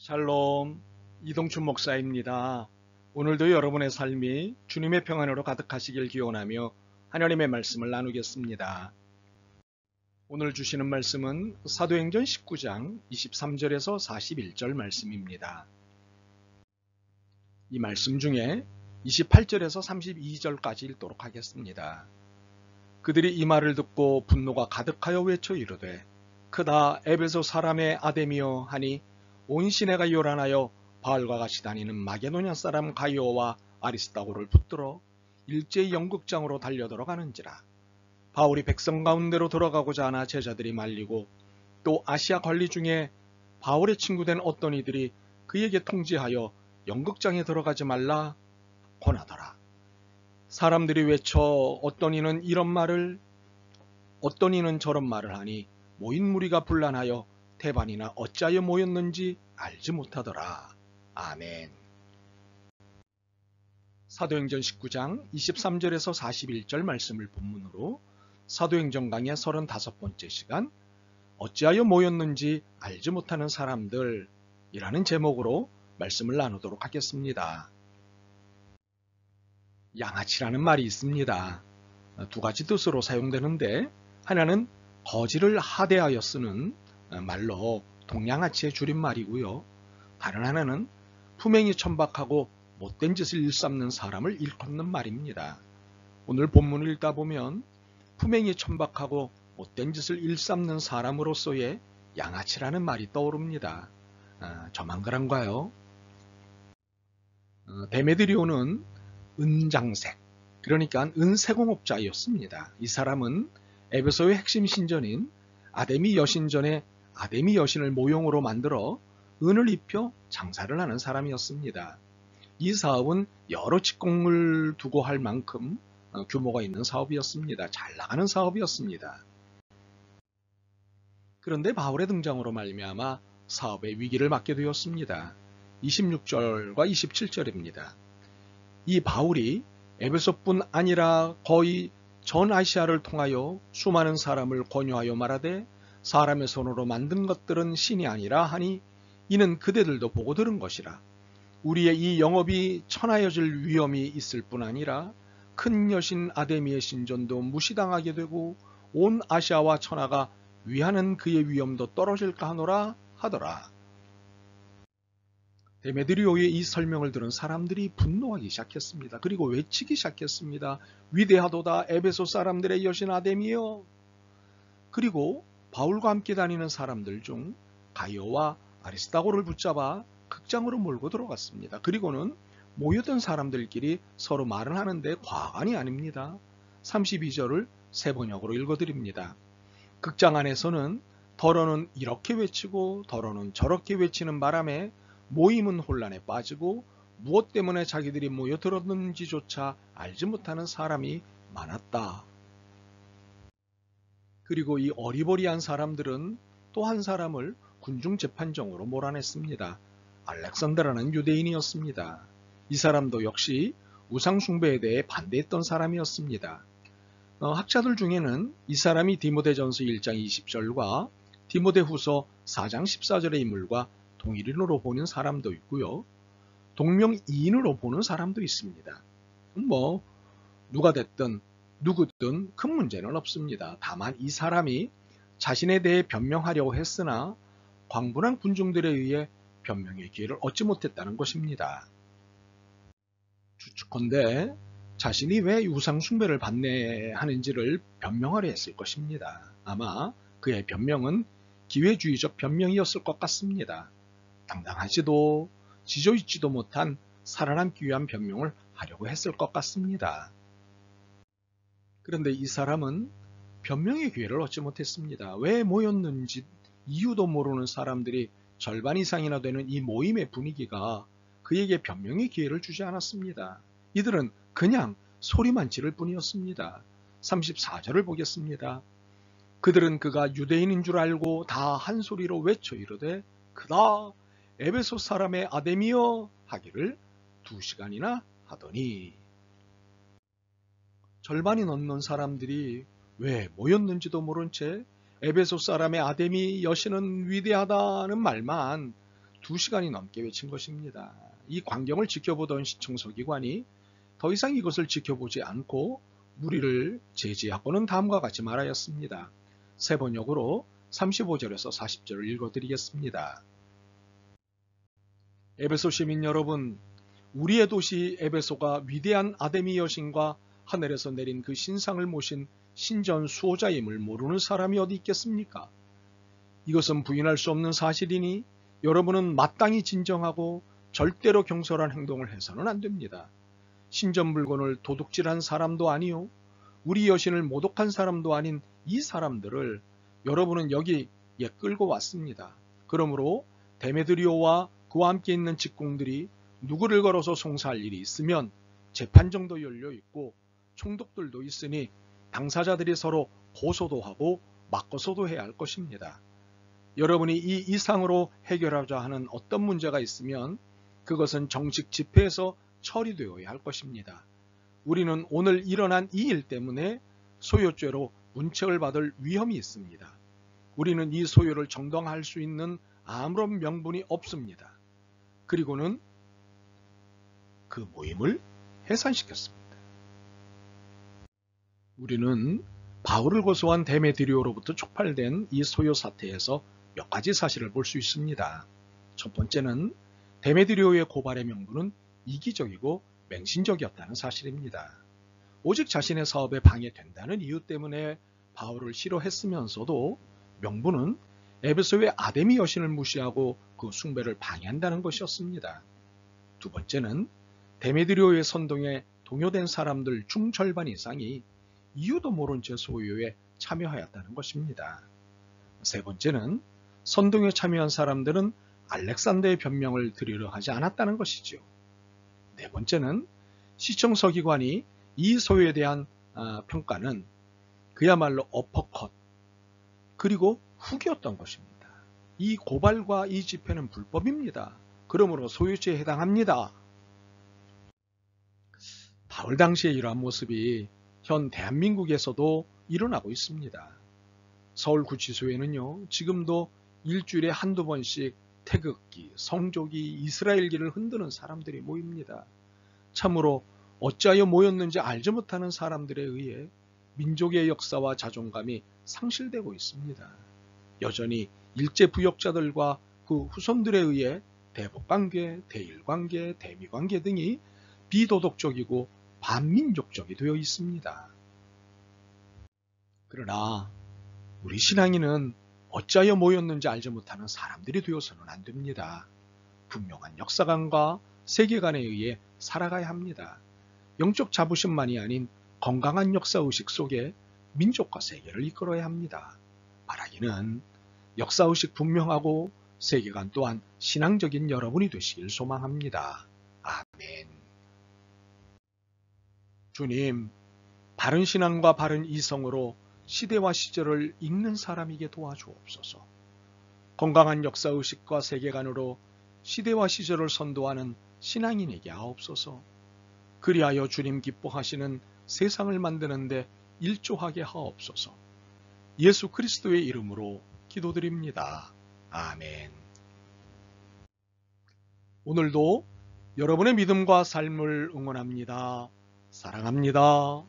샬롬, 이동춘 목사입니다. 오늘도 여러분의 삶이 주님의 평안으로 가득하시길 기원하며 하나님의 말씀을 나누겠습니다. 오늘 주시는 말씀은 사도행전 19장 23절에서 41절 말씀입니다. 이 말씀 중에 28절에서 32절까지 읽도록 하겠습니다. 그들이 이 말을 듣고 분노가 가득하여 외쳐 이르되 크다 에베소 사람의 아데미여 하니 온 시내가 요란하여 바알과 같이 다니는 마게도냐 사람 가이오와 아리스다고를 붙들어 일제히 연극장으로 달려들어가는지라. 바울이 백성 가운데로 들어가고자 하나 제자들이 말리고 또 아시아 관리 중에 바울의 친구된 어떤 이들이 그에게 통지하여 연극장에 들어가지 말라 권하더라. 사람들이 외쳐 어떤 이는 이런 말을 어떤 이는 저런 말을 하니 모인 무리가 분란하여 대반이나 어찌하여 모였는지 알지 못하더라. 아멘. 사도행전 19장 23절에서 41절 말씀을 본문으로 사도행전 강의 35번째 시간 어찌하여 모였는지 알지 못하는 사람들이라는 제목으로 말씀을 나누도록 하겠습니다. 양아치라는 말이 있습니다. 두 가지 뜻으로 사용되는데 하나는 거지를 하대하여 쓰는 말로 동양아치의 줄임말이고요. 다른 하나는 품행이 천박하고 못된 짓을 일삼는 사람을 일컫는 말입니다. 오늘 본문을 읽다 보면 품행이 천박하고 못된 짓을 일삼는 사람으로서의 양아치라는 말이 떠오릅니다. 저만 그런가요? 데메드리오는 은장색, 그러니까 은세공업자였습니다. 이 사람은 에베소의 핵심 신전인 아데미 여신전에 아데미 여신을 모형으로 만들어 은을 입혀 장사를 하는 사람이었습니다. 이 사업은 여러 직공을 두고 할 만큼 규모가 있는 사업이었습니다. 잘 나가는 사업이었습니다. 그런데 바울의 등장으로 말미암아 사업의 위기를 맞게 되었습니다. 26절과 27절입니다. 이 바울이 에베소뿐 아니라 거의 전 아시아를 통하여 수많은 사람을 권유하여 말하되 사람의 손으로 만든 것들은 신이 아니라 하니 이는 그대들도 보고 들은 것이라. 우리의 이 영업이 천하여질 위험이 있을 뿐 아니라 큰 여신 아데미의 신전도 무시당하게 되고 온 아시아와 천하가 위하는 그의 위엄도 떨어질까 하노라 하더라. 데메드리오의 이 설명을 들은 사람들이 분노하기 시작했습니다. 그리고 외치기 시작했습니다. 위대하도다 에베소 사람들의 여신 아데미여. 그리고 바울과 함께 다니는 사람들 중 가이오와 아리스다고를 붙잡아 극장으로 몰고 들어갔습니다. 그리고는 모여든 사람들끼리 서로 말을 하는데 과관이 아닙니다. 32절을 세 번역으로 읽어드립니다. 극장 안에서는 더러는 이렇게 외치고 더러는 저렇게 외치는 바람에 모임은 혼란에 빠지고 무엇 때문에 자기들이 모여들었는지조차 알지 못하는 사람이 많았다. 그리고 이 어리버리한 사람들은 또 한 사람을 군중재판정으로 몰아냈습니다. 알렉산더라는 유대인이었습니다. 이 사람도 역시 우상숭배에 대해 반대했던 사람이었습니다. 학자들 중에는 이 사람이 디모데전서 1장 20절과 디모데후서 4장 14절의 인물과 동일인으로 보는 사람도 있고요. 동명이인으로 보는 사람도 있습니다. 누가 됐든 누구든 큰 문제는 없습니다. 다만 이 사람이 자신에 대해 변명하려고 했으나 광분한 군중들에 의해 변명의 기회를 얻지 못했다는 것입니다. 추측컨대 자신이 왜 우상숭배를 반대하는지를 변명하려 했을 것입니다. 아마 그의 변명은 기회주의적 변명이었을 것 같습니다. 당당하지도 지조 있지도 못한 살아남기 위한 변명을 하려고 했을 것 같습니다. 그런데 이 사람은 변명의 기회를 얻지 못했습니다. 왜 모였는지 이유도 모르는 사람들이 절반 이상이나 되는 이 모임의 분위기가 그에게 변명의 기회를 주지 않았습니다. 이들은 그냥 소리만 지를 뿐이었습니다. 34절을 보겠습니다. 그들은 그가 유대인인 줄 알고 다 한 소리로 외쳐 이르되 그다 에베소 사람의 아데미여 하기를 2시간이나 하더니 절반이 넘는 사람들이 왜 모였는지도 모른 채 에베소 사람의 아데미 여신은 위대하다는 말만 2시간이 넘게 외친 것입니다. 이 광경을 지켜보던 시청서 기관이 더 이상 이것을 지켜보지 않고 무리를 제지하고는 다음과 같이 말하였습니다. 세 번역으로 35절에서 40절을 읽어드리겠습니다. 에베소 시민 여러분, 우리의 도시 에베소가 위대한 아데미 여신과 하늘에서 내린 그 신상을 모신 신전 수호자임을 모르는 사람이 어디 있겠습니까? 이것은 부인할 수 없는 사실이니 여러분은 마땅히 진정하고 절대로 경솔한 행동을 해서는 안 됩니다. 신전 물건을 도둑질한 사람도 아니요, 우리 여신을 모독한 사람도 아닌 이 사람들을 여러분은 여기에 끌고 왔습니다. 그러므로 데메드리오와 그와 함께 있는 직공들이 누구를 걸어서 송사할 일이 있으면 재판정도 열려 있고 총독들도 있으니 당사자들이 서로 고소도 하고 맞고소도 해야 할 것입니다. 여러분이 이 이상으로 해결하자 하는 어떤 문제가 있으면 그것은 정식 집회에서 처리되어야 할 것입니다. 우리는 오늘 일어난 이 일 때문에 소요죄로 문책을 받을 위험이 있습니다. 우리는 이 소요를 정당화할 수 있는 아무런 명분이 없습니다. 그리고는 그 모임을 해산시켰습니다. 우리는 바울을 고소한 데메드리오로부터 촉발된 이 소요 사태에서 몇 가지 사실을 볼 수 있습니다. 첫 번째는 데메드리오의 고발의 명분은 이기적이고 맹신적이었다는 사실입니다. 오직 자신의 사업에 방해된다는 이유 때문에 바울을 싫어했으면서도 명분은 에베소의 아데미 여신을 무시하고 그 숭배를 방해한다는 것이었습니다. 두 번째는 데메드리오의 선동에 동요된 사람들 중절반 이상이 이유도 모른 채 소요에 참여하였다는 것입니다. 세 번째는 선동에 참여한 사람들은 알렉산더의 변명을 들으려 하지 않았다는 것이지요. 네 번째는 시청서 기관이 이 소요에 대한 평가는 그야말로 어퍼컷 그리고 훅이었던 것입니다. 이 고발과 이 집회는 불법입니다. 그러므로 소유죄에 해당합니다. 바울 당시의 이러한 모습이 현 대한민국에서도 일어나고 있습니다. 서울구치소에는요, 지금도 일주일에 한두 번씩 태극기, 성조기, 이스라엘기를 흔드는 사람들이 모입니다. 참으로 어찌하여 모였는지 알지 못하는 사람들에 의해 민족의 역사와 자존감이 상실되고 있습니다. 여전히 일제 부역자들과 그 후손들에 의해 대북관계, 대일관계, 대미관계 등이 비도덕적이고 반민족적이 되어 있습니다. 그러나 우리 신앙인은 어찌하여 모였는지 알지 못하는 사람들이 되어서는 안 됩니다. 분명한 역사관과 세계관에 의해 살아가야 합니다. 영적 자부심만이 아닌 건강한 역사의식 속에 민족과 세계를 이끌어야 합니다. 바라기는 역사의식 분명하고 세계관 또한 신앙적인 여러분이 되시길 소망합니다. 아멘. 주님, 바른 신앙과 바른 이성으로 시대와 시절을 읽는 사람이게 도와주옵소서. 건강한 역사의식과 세계관으로 시대와 시절을 선도하는 신앙인에게 하옵소서. 그리하여 주님 기뻐하시는 세상을 만드는데 일조하게 하옵소서. 예수 그리스도의 이름으로 기도드립니다. 아멘. 오늘도 여러분의 믿음과 삶을 응원합니다. 사랑합니다.